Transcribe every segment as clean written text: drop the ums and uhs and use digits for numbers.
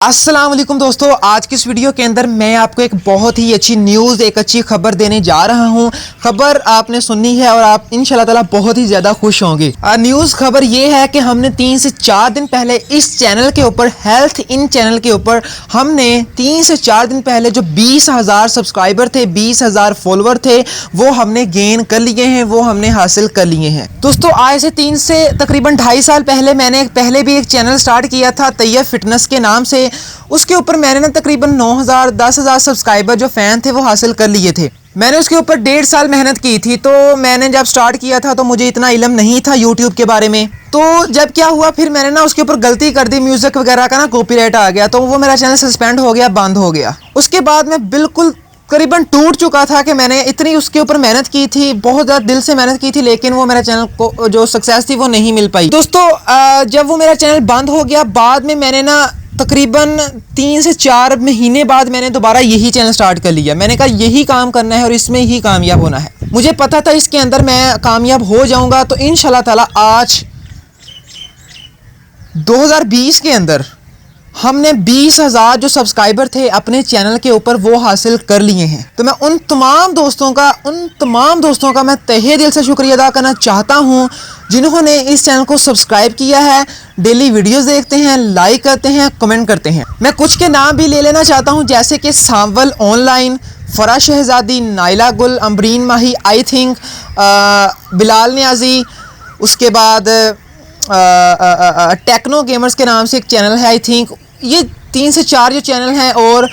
अस्सलाम वालेकुम दोस्तों, आज की इस वीडियो के अंदर मैं आपको एक बहुत ही अच्छी न्यूज़, एक अच्छी खबर देने जा रहा हूं। खबर आपने सुननी है और आप इंशाल्लाह ताला बहुत ही ज़्यादा खुश होंगे। न्यूज़ खबर ये है कि हमने 3 से 4 दिन पहले इस चैनल के ऊपर, हेल्थ इन चैनल के ऊपर, हमने 3 से 4 दिन पहले जो 20,000 सब्सक्राइबर थे, 20,000 फॉलोवर थे, वो हमने गेन कर लिए हैं, वो हमने हासिल कर लिए हैं। दोस्तों, आज से 3 से तकरीबन 2.5 साल पहले मैंने पहले भी एक चैनल स्टार्ट किया था तैयब फिटनेस के नाम से। उसके ऊपर मैंने ना तकरीबन 9,000 10,000 सब्सक्राइबर जो फ़ैन थे वो हासिल कर लिए थे। मैंने उसके ऊपर 1.5 साल मेहनत की थी। तो मैंने जब स्टार्ट किया था तो मुझे इतना इल्म नहीं था यूट्यूब के बारे में। तो जब क्या हुआ, फिर मैंने ना उसके ऊपर गलती कर दी, म्यूज़िक वगैरह का ना कॉपीराइट आ गया, तो वो मेरा चैनल सस्पेंड हो गया, बंद हो गया। उसके बाद मैं बिल्कुल करीबन टूट चुका था कि मैंने इतनी उसके ऊपर मेहनत की थी, बहुत ज़्यादा दिल से मेहनत की थी, लेकिन वो मेरा चैनल को जो सक्सेस थी वो नहीं मिल पाई। दोस्तों, जब वो मेरा चैनल बंद हो गया, बाद में मैंने ना तकरीबन 3 से 4 महीने बाद मैंने दोबारा यही चैनल स्टार्ट कर लिया। मैंने कहा यही काम करना है और इसमें ही कामयाब होना है। मुझे पता था इसके अंदर मैं कामयाब हो जाऊंगा। तो इंशाल्लाह ताला आज 2020 के अंदर हमने 20,000 जो सब्सक्राइबर थे अपने चैनल के ऊपर वो हासिल कर लिए हैं। तो मैं उन तमाम दोस्तों का मैं तहे दिल से शुक्रिया अदा करना चाहता हूं जिन्होंने इस चैनल को सब्सक्राइब किया है, डेली वीडियोस देखते हैं, लाइक करते हैं, कमेंट करते हैं। मैं कुछ के नाम भी ले लेना चाहता हूं, जैसे कि सांवल ऑनलाइन, फरा शहजादी, नाइला गुल, अमरीन माही, आई थिंक बिलाल नियाजी, उसके बाद टेक्नो गेमर्स के नाम से एक चैनल है, आई थिंक। ये 3 से 4 जो चैनल हैं, और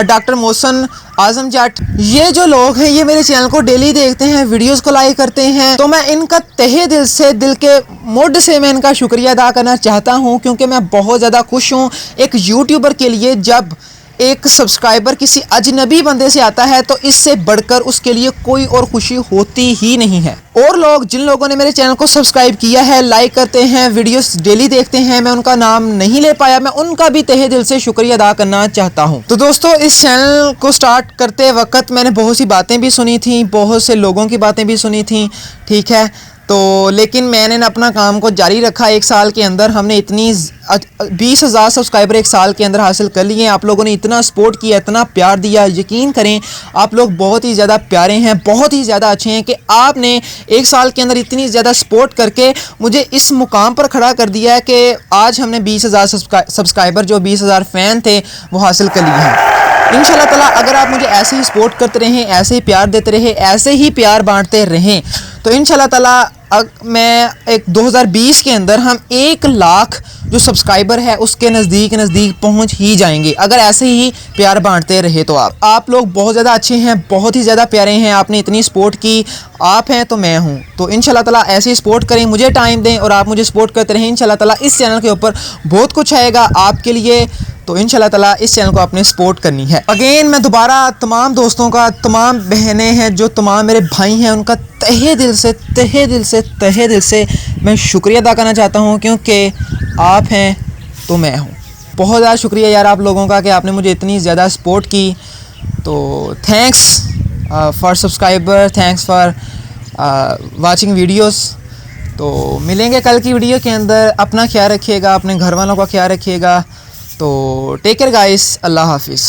डॉक्टर मोहसन आजम जट, ये जो लोग हैं ये मेरे चैनल को डेली देखते हैं, वीडियोस को लाइक करते हैं। तो मैं इनका तहे दिल से, दिल के मुड से मैं इनका शुक्रिया अदा करना चाहता हूं, क्योंकि मैं बहुत ज़्यादा खुश हूं एक यूट्यूबर के लिए। जब एक सब्सक्राइबर किसी अजनबी बंदे से आता है तो इससे बढ़कर उसके लिए कोई और खुशी होती ही नहीं है। और लोग, जिन लोगों ने मेरे चैनल को सब्सक्राइब किया है, लाइक करते हैं, वीडियोस डेली देखते हैं, मैं उनका नाम नहीं ले पाया, मैं उनका भी तहे दिल से शुक्रिया अदा करना चाहता हूं। तो दोस्तों, इस चैनल को स्टार्ट करते वक्त मैंने बहुत सी बातें भी सुनी थी, बहुत से लोगों की बातें भी सुनी थी, ठीक है। तो लेकिन मैंने अपना काम को जारी रखा। 1 साल के अंदर हमने इतनी 20,000 सब्सक्राइबर 1 साल के अंदर हासिल कर लिए हैं। आप लोगों ने इतना सपोर्ट किया, इतना प्यार दिया, यकीन करें आप लोग बहुत ही ज़्यादा प्यारे हैं, बहुत ही ज़्यादा अच्छे हैं कि आपने 1 साल के अंदर इतनी ज़्यादा सपोर्ट करके मुझे इस मुकाम पर खड़ा कर दिया है कि आज हमने 20,000 सब्सक्राइबर, जो 20,000 फ़ैन थे, वो हासिल कर लिए हैं। इंशाल्लाह ताला अगर आप मुझे ऐसे ही सपोर्ट करते रहें, ऐसे ही प्यार देते रहे, ऐसे ही प्यार बांटते रहें, तो इंशाल्लाह ताला मैं एक 2020 के अंदर हम 1 लाख जो सब्सक्राइबर है उसके नज़दीक पहुंच ही जाएंगे, अगर ऐसे ही प्यार बांटते रहे तो। आप लोग बहुत ज़्यादा अच्छे हैं, बहुत ही ज़्यादा प्यारे हैं, आपने इतनी सपोर्ट की, आप हैं तो मैं हूं। तो इंशाल्लाह ताला ऐसे ही सपोर्ट करें, मुझे टाइम दें और आप मुझे सपोर्ट करते रहें। इंशाल्लाह ताला इस चैनल के ऊपर बहुत कुछ आएगा आपके लिए, तो इंशाल्लाह ताला इस चैनल को आपने सपोर्ट करनी है। अगेन मैं दोबारा तमाम दोस्तों का, तमाम बहनें हैं, जो तमाम मेरे भाई हैं, उनका तहे दिल से मैं शुक्रिया अदा करना चाहता हूं, क्योंकि आप हैं तो मैं हूं। बहुत ज़्यादा शुक्रिया यार आप लोगों का कि आपने मुझे इतनी ज़्यादा सपोर्ट की। तो thanks for subscriber, thanks for watching videos. तो मिलेंगे कल की वीडियो के अंदर। अपना ख्याल रखिएगा, अपने घर वालों का ख्याल रखिएगा। तो टेक केयर गाइस, अल्लाह हाफिज़।